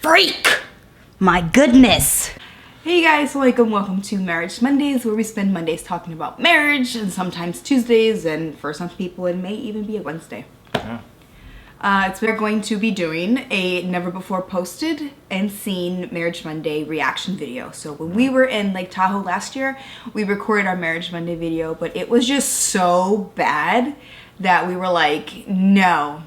freak. My goodness. Hey guys, welcome to Marriage Mondays, where we spend Mondays talking about marriage and sometimes Tuesdays, and for some people it may even be a Wednesday. Yeah. We're going to be doing a never before posted and seen Marriage Monday reaction video. So when we were in Lake Tahoe last year, we recorded our Marriage Monday video, but it was just so bad that we were like, no.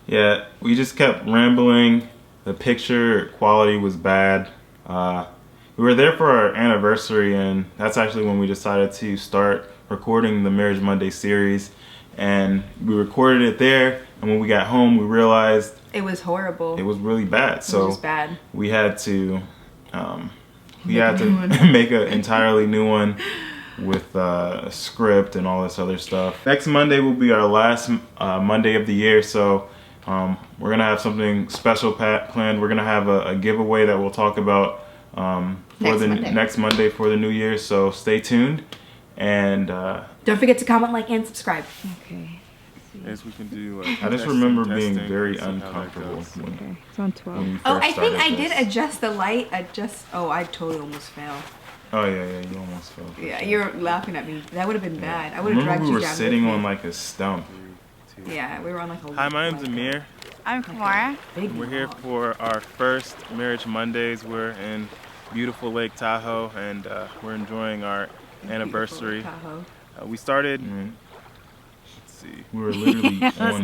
Yeah, we just kept rambling. The picture quality was bad. We were there for our anniversary, and that's actually when we decided to start recording the Marriage Monday series. And we recorded it there, and when we got home, we realized it was horrible. It was really bad. So it was bad. We had to make an entirely new one with a script and all this other stuff. Next Monday will be our last Monday of the year, so we're gonna have something special planned. We're gonna have a giveaway that we'll talk about next Monday for the new year, so stay tuned. And don't forget to comment, like, and subscribe. Okay. As we can do. I just remember being very uncomfortable. Okay, it's on 12. Oh, I think I did adjust the light. Oh, I totally almost fell. Oh yeah, you almost fell. Yeah, you're laughing at me. That would have been bad. I would have dragged you down. We were sitting on like a stump. Yeah, we were on like a. Hi, my name's Amir. I'm Kamara. We're here for our first Marriage Mondays. We're in beautiful Lake Tahoe, and we're enjoying our anniversary. We started. Let's see. We were literally on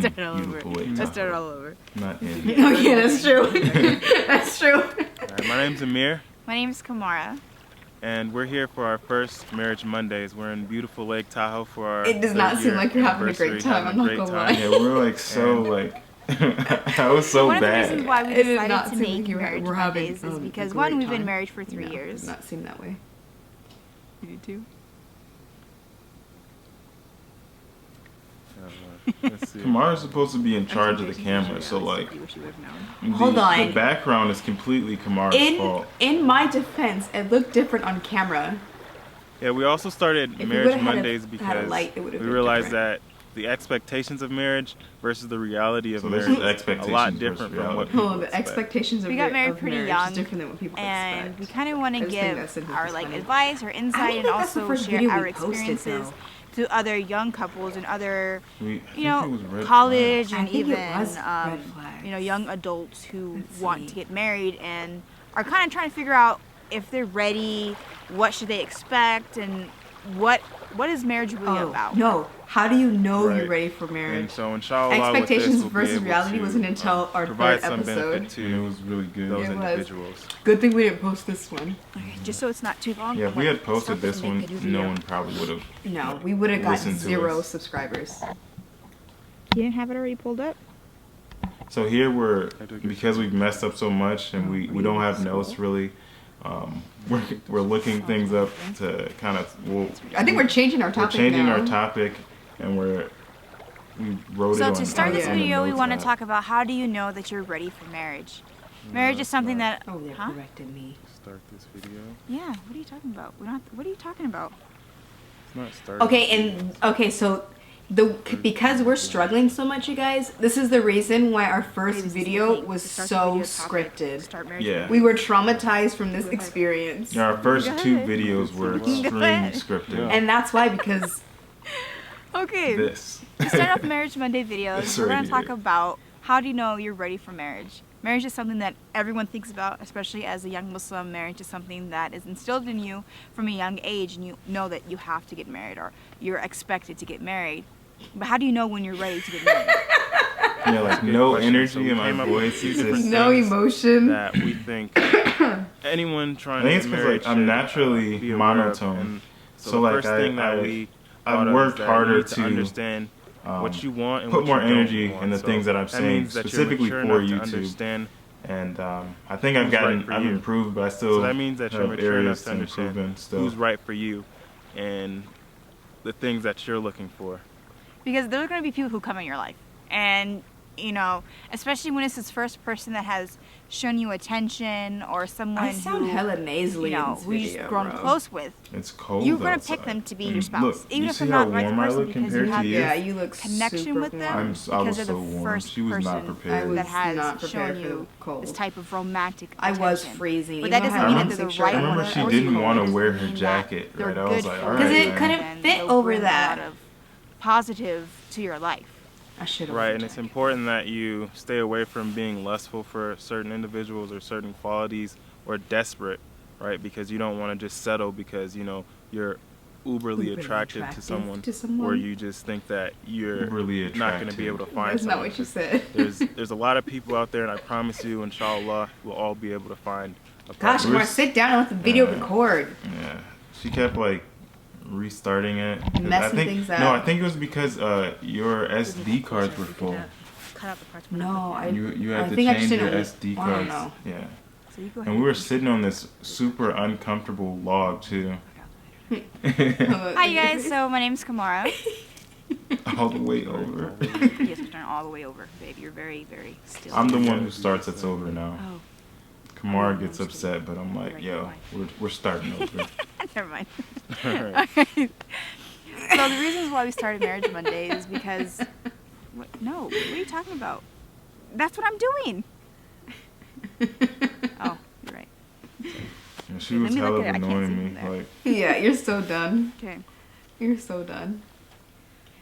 Let's start all over. Not in. Oh yeah, that's true. That's true. Right, my name's Amir. My name's Kamara. And we're here for our first Marriage Mondays. We're in beautiful Lake Tahoe for our. It does not seem like you're having a great time. I'm not gonna lie. Yeah, we're like so like. That was so bad. One of the reasons why we decided to make Marriage Mondays is because one, we've been married for 3 years. It does not seem that way. You do too. Let's see. Kamara's supposed to be in charge of the camera, so like, hold on. The background is completely Kamara's fault. In my defense, it looked different on camera. Yeah, we also started Marriage Mondays because we realized that the expectations of marriage versus the reality of marriage is a lot different from what people the expectations of we got married pretty young, is different than what people and expect. we kind of want to give our advice or insight, and also share our experiences to other young couples and other, college and even young adults who want to get married and are kind of trying to figure out if they're ready, what should they expect, and what is marriage really about. No, how do you know you're ready for marriage? And so inshaAllah, expectations versus reality wasn't until our provide third some episode. benefit to it was really good. Those individuals. Good thing we didn't post this one. Okay, just so it's not too long. Yeah, if we had posted this one, no one probably would have. No, we would have gotten 0 subscribers. You didn't have it already pulled up? So here because we've messed up so much and we don't have notes really. We're looking things up to kind of. I think we're changing our topic. We're changing our topic, and we wrote it on. So to start this video, we want to talk about how do you know that you're ready for marriage. Marriage is something that. Oh, they corrected me. Start this video. Yeah. What are you talking about? What are you talking about? It's not starting. Okay, so. Because we're struggling so much, you guys, this is the reason why our first video was so scripted. Yeah. We were traumatized from this experience. Yeah, our first 2 videos were extremely scripted. Yeah. And that's why, because... Okay. This. To start off Marriage Monday videos, we're going to talk about how do you know you're ready for marriage. Marriage is something that everyone thinks about, especially as a young Muslim. Marriage is something that is instilled in you from a young age, and you know that you have to get married or you're expected to get married. But how do you know when you're ready to get married? Yeah, like no energy in my voice. No emotion. That we think anyone trying to get married like I'm naturally monotone. So like first thing that we I've worked harder to understand what you want and put what more you don't energy want. in the things that I'm saying specifically for YouTube. And I think I've improved, but I still so that means that you're mature enough to understand still. Who's right for you and the things that you're looking for. Because there are going to be people who come in your life, and you know, especially when it's this first person that has shown you attention or someone I sound hella nasally, you know, in this who you've video, grown bro. close with. It's cold. You're gonna outside. pick them to be And your spouse, look, even you if see they're how not the right warm I person, look because compared you to have you? Yeah, you look connection super with them. warm. I because was they're so the warm. first She was not person prepared. I was that has not prepared shown for you the cold. this type of romantic I was attention. freezing. But Even that though I doesn't had mean a that they're the long right I one. remember shirt she or didn't cold. want to It wear doesn't her mean jacket, that they're right? I was good like, for all you. right, Because it man. couldn't fit They'll over bring that. a lot of positive to your life. I should have. Right, and it's important that you stay away from being lustful for certain individuals or certain qualities or desperate, right? Because you don't want to just settle because, you know, you're uberly attractive to someone, or you just think that you're not going to be able to find That's someone. not what you said. There's a lot of people out there, and I promise you, inshallah, we'll all be able to find a Gosh, partner. I want to sit down and let the video record. Yeah, she kept like restarting it. 'Cause Messing I think, things up. No, I think it was because your SD cards were full. Cut out the parts. No, You had I to think I just change your didn't- SD I don't cards. know. Yeah. So you go ahead. And we were sitting on this super uncomfortable log too. Hi you guys, so my name's Kamara. All the way over. Yes, we're starting all the way over, babe. You're very, very still. I'm the one who starts that's over now. Oh, Kamara gets upset, but I'm like, yo, we're starting over. never mind. Alright. Okay. So the reasons why we started Marriage Monday is because... No, what are you talking about? That's what I'm doing. Oh, you're right. And she Let was me look hella at it. I can't see annoying from me. there. Like, Yeah, you're so done. Okay. You're so done.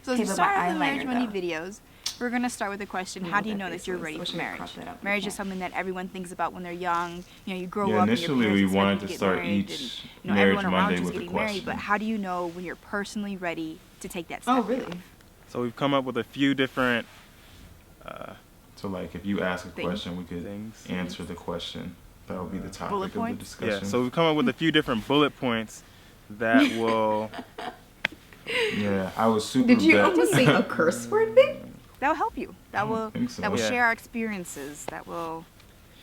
So Okay, to but start my with the Marriage eyeliner, Monday though. videos, we're going to start with the question, how do you know that you're ready for marriage? Marriage is something that everyone thinks about when they're young. You know, you grow yeah, up and your initially we parents wanted expect to you get start married, each and, you know, Marriage everyone around Monday you is with a getting married, question. but how do you know when you're personally ready to take that step? Oh, really? So we've come up with a few different So like, if you ask a Things. question, we could Things. answer the question. That would be the topic Bullet of the points? discussion. Yeah, so we've come up with a few different bullet points that will... Yeah, I was super. Did you bad. almost say a curse word, babe? That will help you. That will think so. that will Yeah. share our experiences. That will...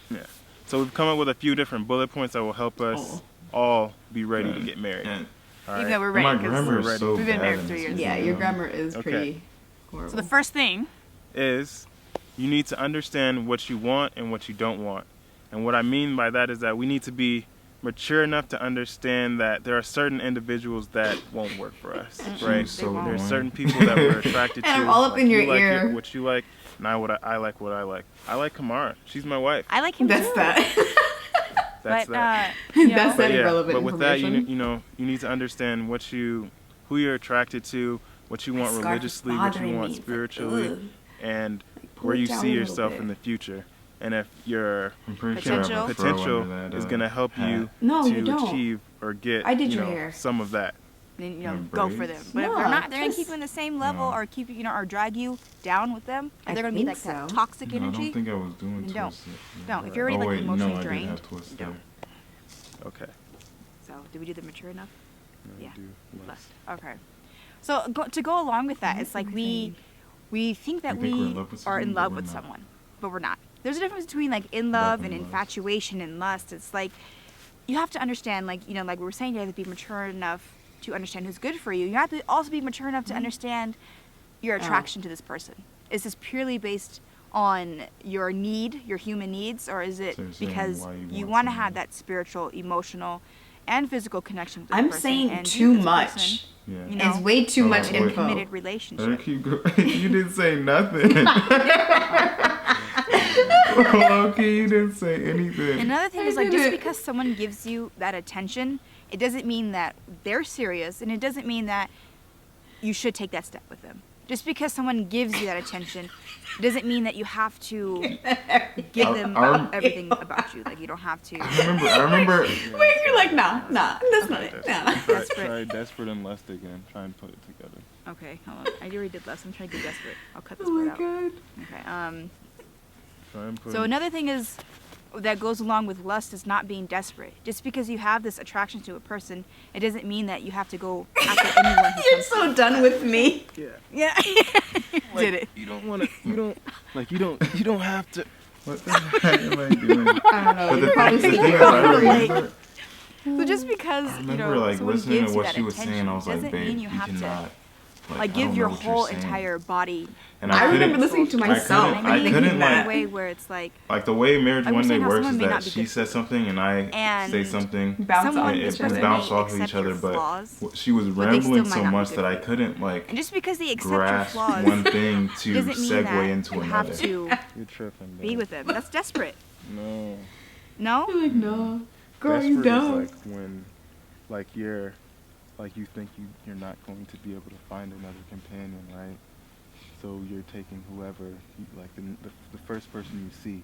Yeah. So we've come up with a few different bullet points that will help us all be ready to get married. And All Even right. though we're my ready. 'cause grammar we're is so We've been bad married in for 3 this years. Yeah, video. your grammar is Okay. pretty horrible. So the first thing... is you need to understand what you want and what you don't want. And what I mean by that is that we need to be mature enough to understand that there are certain individuals that won't work for us, right? was so won't. There's annoying. certain people that we're attracted to. And I'm all up like in your you like ear. what you like, and I like what I like. I like Kamara. She's my wife. I like him That's too. that. That's But, that. you know, That's that But irrelevant but with that, information. you need to understand who you're attracted to, what you want My scarf is religiously, what you bothering want me. It's like, spiritually, ugh. and pull where it you down see a little yourself bit. in the future. And if your I'm pretty sure I Potential. have a throw potential under that, is going to help hat. you No, you to don't. achieve or get I did you your know, hair. some of that. then you My know go for them. braids? But if No, they're not, they're gonna just- keep you in the same level No. or keep you, you know, or drag you down with them, and I they're gonna be think like that so. toxic No, I energy. don't think I was doing Then don't. twisted. Don't. If you're already Oh, like wait, emotionally no, I drained, did have twisted. don't. Okay. So did we do the mature enough? Yeah. Do Lust. Okay. So to go along with that, it's like we think that We think we're in we love with are in someone, but love we're with not. someone, but we're not. There's a difference between like in love and and lust. infatuation and lust. It's like you have to understand, like, you know, like we were saying, you have to be mature enough to understand who's good for you. You have to also be mature enough to understand your attraction to this person. Is this purely based on your need, your human needs, or is it So you're saying because why you you want want to someone. have that spiritual, emotional, and physical connection with this I'm person? saying and too you as a much. person, Yeah. you know, It's way too Oh, much wait. in a info. committed Let her relationship. keep going. You didn't say nothing. Okay, you didn't say anything. Another thing I is like did just it. because someone gives you that attention, it doesn't mean that they're serious, and it doesn't mean that you should take that step with them. Just because someone gives you that attention, doesn't mean that you have to give them everything about you. Like you don't have to. I remember. Wait, you're like, nah, that's not it. Nah. Try desperate and lust again. Try and put it together. Okay, hold on. I already did less. I'm trying to get desperate. I'll cut this Oh part my out. god. Okay. Try and put So another thing is that goes along with lust is not being desperate. Just because you have this attraction to a person, it doesn't mean that you have to go after anyone who You're comes. so done with me. Yeah. Did it? You don't want to. You don't have to. What the heck am I doing? I don't know. But You're the probably thing is, speaking I over the lake. remember, So just because I you remember know like someone listening gives to you what that she was attention saying. I was like, doesn't babe, mean you you have cannot Like give your whole entire body. And I remember listening to myself. I couldn't like way where it's like the way Marriage Monday works is that she says something and I say something, bounce off each other. But she was rambling so much that I couldn't like. And just because they accept grasp your flaws, one thing to doesn't mean segue that into you another. have to be with them. That's desperate. No. No? You're like, no. Girl, Desperate you don't. is like when, like you think you're not going to be able to find another companion, right? So you're taking whoever, like the first person you see,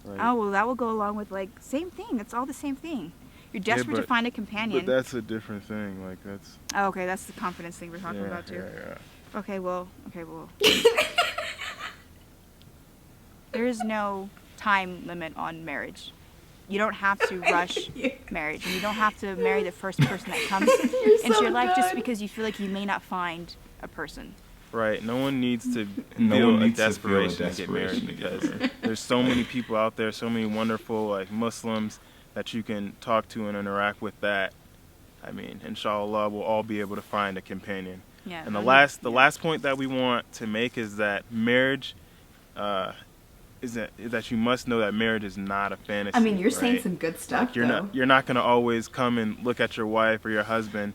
right? Oh, well, that will go along with like same thing. It's all the same thing. You're desperate to find a companion. But that's a different thing. Like that's. Oh, okay, that's the confidence thing we're talking about too. Yeah. Okay, well. There is no time limit on marriage. You don't have to rush marriage, and you don't have to marry the first person that comes into your life just because you feel like you may not find a person. Right. No one needs to feel a desperation to get married because there's so many people out there, so many wonderful like Muslims that you can talk to and interact with. That, I mean, inshaAllah, we'll all be able to find a companion. Yeah. And the last point that we want to make is that marriage. Is that you must know that marriage is not a fantasy. I mean, you're saying right? some good stuff, like you're not gonna always come and look at your wife or your husband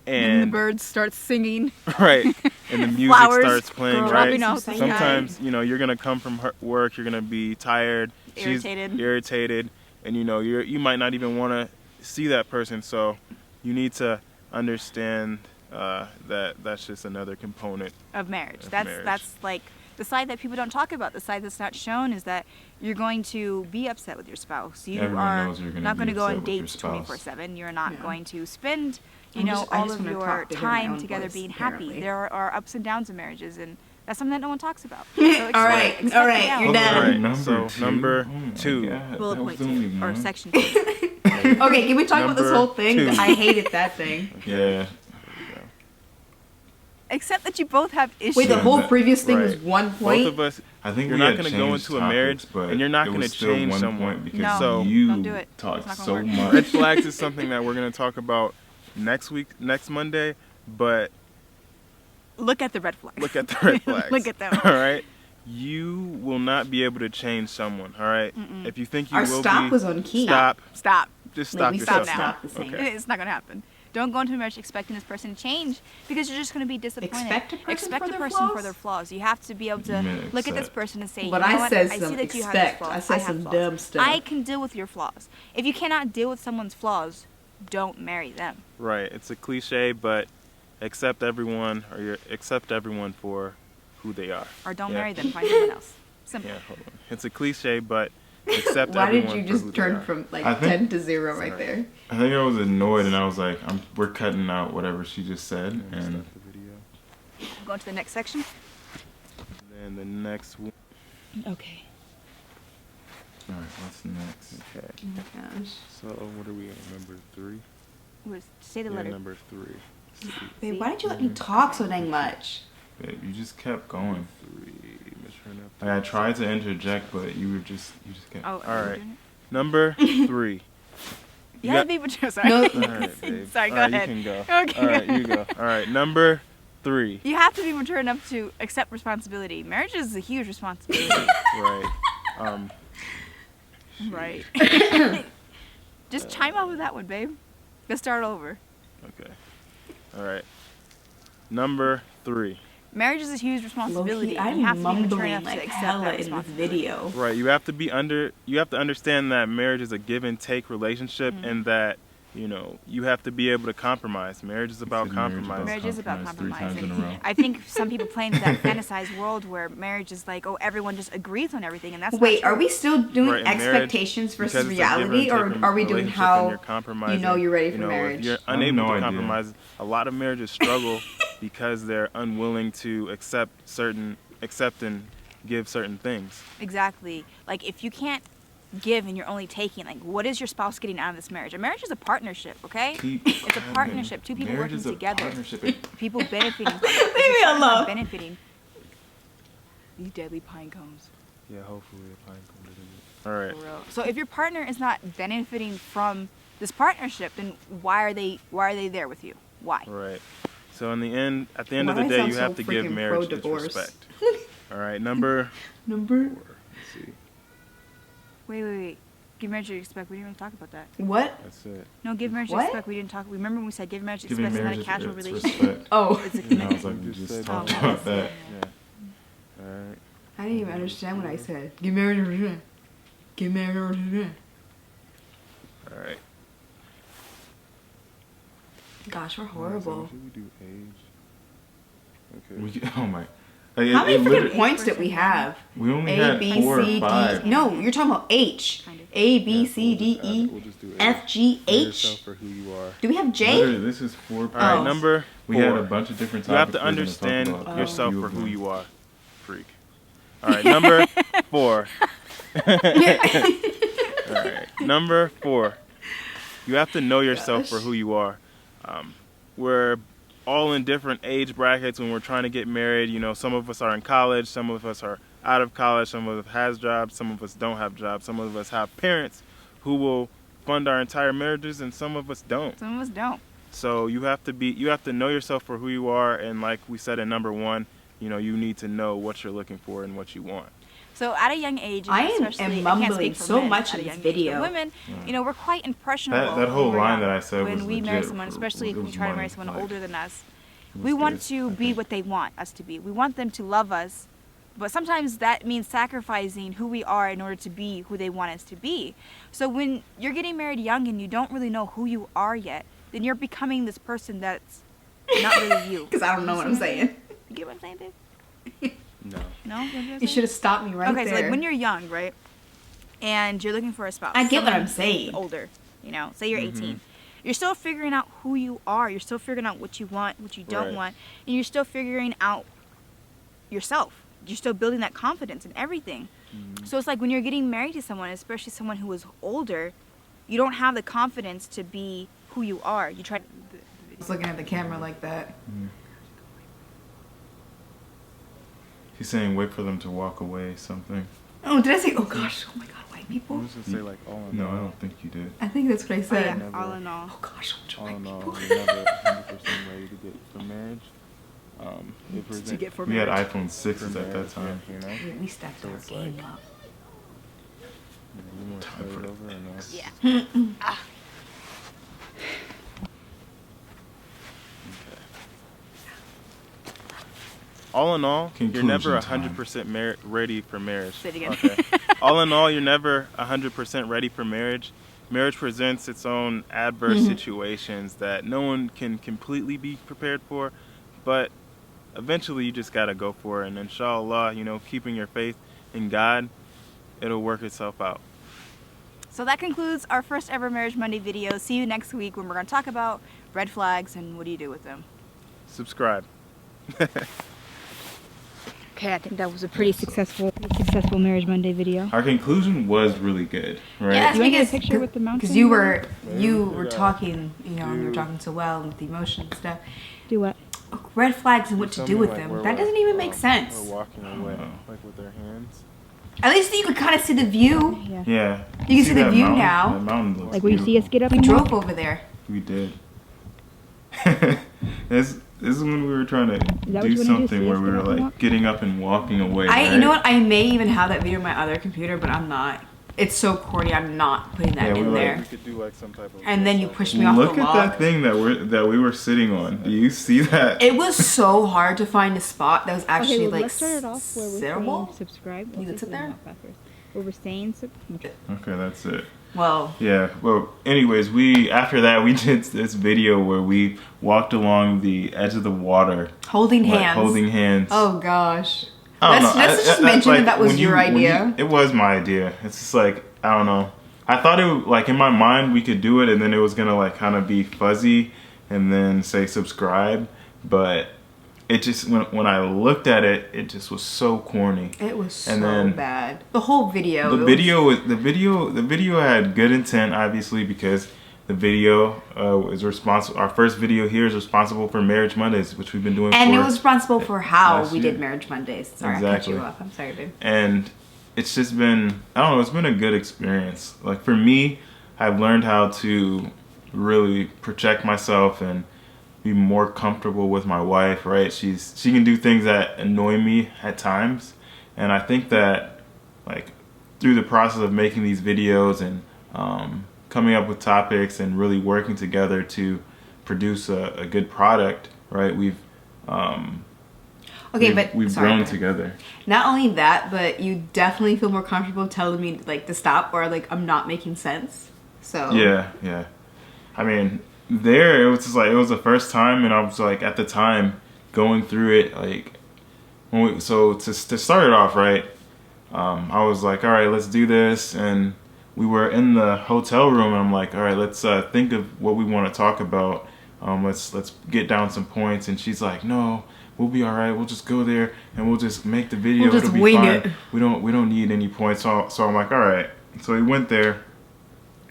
and the birds start singing. Right. And the music starts playing, right? Sometimes, you're gonna come from work, you're gonna be tired, irritated. She's irritated, and you might not even want to see that person. So you need to understand that that's just another component of marriage. That's like the side that people don't talk about. The side that's not shown is that you're going to be upset with your spouse. You are not going to go on dates 24/7. You're not going to spend, all of your time together being happy. There are ups and downs in marriages, and that's something that no one talks about. So all right, you're done. Right. So number two. Bullet point 2, or section 2. Okay, can we talk about this whole thing? 2. I hated that thing. Yeah. Except that you both have issues. Wait, the whole previous thing was one point? Both of us, I think you're not going to go into a marriage and you're not going to change someone. Because no, don't do it. Talk so much. Red flags is something that we're going to talk about next Monday, but look at the red flags. Look at the red flags. Look at them. All right? You will not be able to change someone, all right? Mm-mm. If you think you Our will stop be, was on key. Stop. Just stop yourself. Stop the same. Okay. It's not going to happen. Don't go into a marriage expecting this person to change because you're just going to be disappointed. Expect a person for their flaws. You have to be able to look at this person and say, but I see that you have expect. flaws. I said some dumb stuff. I can deal with your flaws. If you cannot deal with someone's flaws, don't marry them. Right. It's a cliche, but accept everyone for who they are. Or don't marry them. Find someone else. Simple. Yeah, hold on. It's a cliche, but accept Why everyone. Why did you just turn from 10 to 0 right there? I think I was annoyed and I was like, we're cutting out whatever she just said. And go to the next section. And then the next one. Okay. Alright, what's next? Okay. Oh my gosh. So what are we at? Number 3? Say the letter. Number 3. Babe, why did you let me talk so dang much? Babe, you just kept going. 3. Like I tried to interject, but you just kept. Oh, all right. Number 3. Yeah, babe, sorry. No. All right, babe. Sorry, go ahead. ahead. You can go. Okay. All right, you go. All right, number 3. You have to be mature enough to accept responsibility. Marriage is a huge responsibility. Right. Right. Just chime out with that one, babe. Let's start over. Okay. All right. Number 3. Marriage is a huge responsibility. I'm you have to be mature mumbling enough like to accept hella that in this responsibility. video. Right. You have to understand that marriage is a give and take relationship, and that you have to be able to compromise. Marriage is about compromise. Marriage is about compromise. I think some people play into that fantasized world where marriage is like, oh, everyone just agrees on everything, and that's Wait, not true. are we still doing expectations versus reality, or are we doing how you're ready for marriage? If you're unable to compromise, a lot of marriages struggle because they're unwilling to accept and give certain things. Exactly. Like if you can't give and you're only taking, like what is your spouse getting out of this marriage? A marriage is a partnership, okay? It's a partnership. Two people working together. People benefiting. Leave me alone. Benefiting. These deadly pine cones. Yeah, hopefully a pine cone doesn't. All right. For real. So if your partner is not benefiting from this partnership, then why are they there with you? Why? Right. So at the end of the day, you have to give marriage its respect. All right, number. Let's see. Wait. Give marriage its respect. We didn't even talk about that. What? That's it. No, give marriage its respect. We didn't talk. Remember when we said give marriage its respect? It's not a casual relationship. Respect. Oh. It's a I was commitment. like, we just talked about that. Yeah. All right. I didn't even understand what I said. Give marriage its respect. Give marriage its respect. All right. Gosh, we're horrible. Should we do age? Okay. Oh my. How many freaking points did we have? We only had 4 or 5. No, you're talking about H. A, B, C, D, E, F, G, H. For who you are. Do we have J? Literally, this is 4 points. All right, number 4. We had a bunch of different topics. You have to understand yourself for who you are, freak. All right, number 4. All right, number 4. You have to know yourself for who you are. We're all in different age brackets when we're trying to get married. You know, some of us are in college, some of us are out of college, some of us has jobs, some of us don't have jobs, some of us have parents who will fund our entire marriages, and some of us don't. Some of us don't. So you have to know yourself for who you are, and like we said in number 1, you know, you need to know what you're looking for and what you want. So at a young age, I am mumbling so much in this video. Women, you know, we're quite impressionable. That whole line that I said was when we marry legit someone, especially if we try to marry someone older than us, we good, want to be what they want us to be. We want them to love us, but sometimes that means sacrificing who we are in order to be who they want us to be. So when you're getting married young and you don't really know who you are yet, then you're becoming this person that's not really you. Because I don't know what I'm saying. You get what I'm saying, babe? No. No? You should have stopped me right there. Okay, so like when you're young, right? And you're looking for a spouse. I get what I'm saying. Older, you know, say you're 18. You're still figuring out who you are. You're still figuring out what you want, what you don't want. And you're still figuring out yourself. You're still building that confidence in everything. So it's like when you're getting married to someone, especially someone who is older, you don't have the confidence to be who you are. You try to... I was looking at the camera like that. He's saying wait for them to walk away, something. Oh, did I say, oh gosh, oh my god, white people? I was gonna say like all in No, all. I don't think you did. I think that's what I said. Oh, yeah. All in all. Oh gosh, All white in all, people. you're never 100% ready to get for marriage. To get for We had marriage. iPhone 6s at that time. You know? At least that's So our it's game like- up. You want to start it over or no? Yeah. All in all, you're never Conclusion 100% ready for marriage. Say it again. Okay. All in all, you're never 100% ready for marriage. Marriage presents its own adverse situations that no one can completely be prepared for, but eventually you just gotta go for it. And inshallah, you know, keeping your faith in God, it'll work itself out. So that concludes our first ever Marriage Monday video. See you next week when we're going to talk about red flags and what do you do with them. Subscribe. Okay, I think that was a pretty successful Marriage Monday video. Our conclusion was really good, right? Yeah, You want to get a picture with the mountain? Because you were talking, you know, and you were talking so well with the emotion and stuff. Do what? Red flags and what to do with them. That doesn't even make sense. We're walking away, like with our hands. At least you could kind of see the view. Yeah. You can see the that view mountain? now. That mountain looks Like where you see us get up We and drove walk? over there. We did. this is when we were trying to what do you wanna do, something see where us we get were up and like walk? getting up and walking away. You right? know what? I may even have that video on my other computer, but I'm not. It's so corny. I'm not putting that Yeah, we in were there. We could do like some type of. And then you pushed me off Look the at log. that thing that we were sitting on. Do you see that? It was so hard to find a spot that was actually like let's start it off where we're saying sittable. subscribe. You can sit there? Where we're saying Okay, that's it. Well, Yeah. Well, anyways, after that we did this video where we walked along the edge of the water, holding like, hands. holding hands. Oh gosh. I don't know. Let's just mention that was your idea. It was my idea. It's just like, I don't know. I thought it would, like in my mind we could do it and then it was gonna like kind of be fuzzy and then say subscribe, but it just when I looked at it, it just was so corny. It was so And then bad. The whole video. The video had good intent, obviously, because the video is responsible. Our first video here is responsible for Marriage Mondays, which we've been doing. And for it was responsible for how last we year. did Marriage Mondays. Sorry, I cut Exactly. you off. I'm sorry, babe. And it's just been, I don't know, it's been a good experience. Like for me, I've learned how to really protect myself and be more comfortable with my wife, right? She can do things that annoy me at times, and I think that like through the process of making these videos and coming up with topics and really working together to produce a good product, right? We've grown together. Not only that, but you definitely feel more comfortable telling me like to stop or like I'm not making sense. So yeah. I mean, it was just like it was the first time, and I was like at the time going through it like so to start it off, right? I was like, all right, let's do this, and we were in the hotel room, and I'm like, all right, let's think of what we want to talk about. Let's get down some points, and she's like, no, we'll be all right. We'll just go there and we'll just make the video. We'll just It'll be wing fine. it. We don't need any points. So I'm like, all right. So we went there,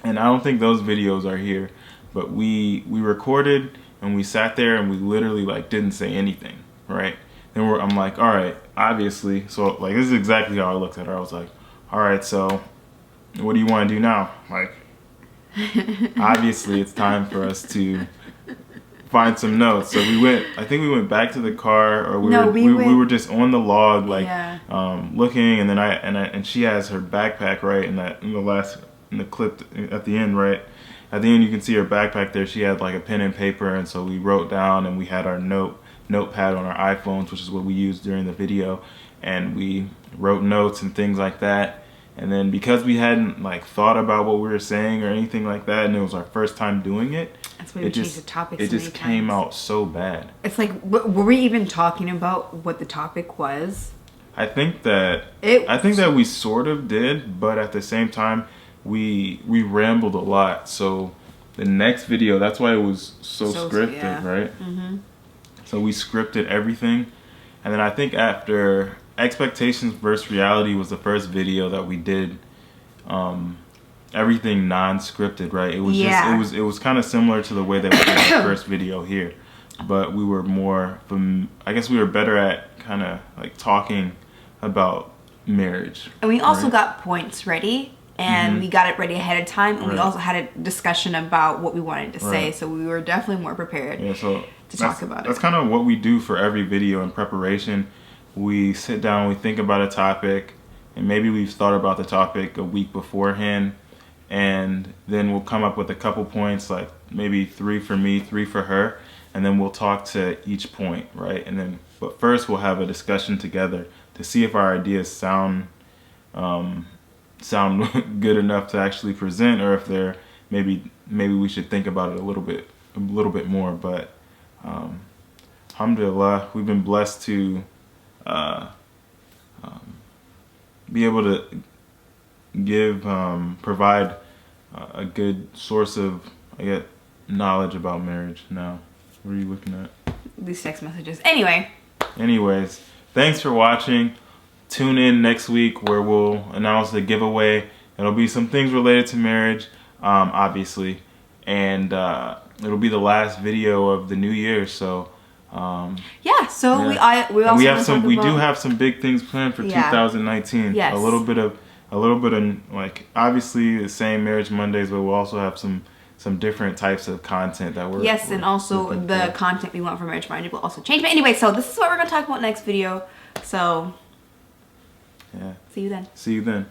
and I don't think those videos are here, but we recorded and we sat there and we literally like didn't say anything, right? Then I'm like, all right, obviously. So like this is exactly how I looked at her. I was like, all right, so what do you want to do now? Like, obviously it's time for us to find some notes. So I think we went back to the car, or we were just on the log, like looking, and then and she has her backpack right in the clip at the end, right? At the end you can see her backpack there. She had like a pen and paper, and so we wrote down, and we had our notepad on our iPhones, which is what we used during the video, and we wrote notes and things like that. And then because we hadn't like thought about what we were saying or anything like that, and it was our first time doing it, that's why we changed the topic. It just came out so bad. It's like, were we even talking about what the topic was? I think that we sort of did, but at the same time, we rambled a lot. So the next video, that's why it was so scripted, right? Mm-hmm. So we scripted everything, and then I think after Expectations versus Reality was the first video that we did everything non-scripted, right? It was just it was kind of similar to the way that we did the first video here, but we were more I guess we were better at kind of like talking about marriage. And we also got points ready, and we got it ready ahead of time, and we also had a discussion about what we wanted to say, so we were definitely more prepared to talk about it. That's kind of what we do for every video in preparation. We sit down, we think about a topic, and maybe we've thought about the topic a week beforehand, and then we'll come up with a couple points, like maybe 3 for me, 3 for her, and then we'll talk to each point, right? And then, but first we'll have a discussion together to see if our ideas sound good enough to actually present, or if they're maybe we should think about it a little bit more. But alhamdulillah, we've been blessed to be able to provide a good source of knowledge about marriage. Now, what are you looking at? These text messages. Anyways, thanks for watching. Tune in next week where we'll announce the giveaway. It'll be some things related to marriage, obviously, and it'll be the last video of the new year. So we do have some big things planned for 2019. Yes. A little bit of like obviously the same Marriage Mondays, but we'll also have some different types of content that we're and also the content we want for Marriage Monday will also change. But anyway, so this is what we're gonna talk about next video. So see you then.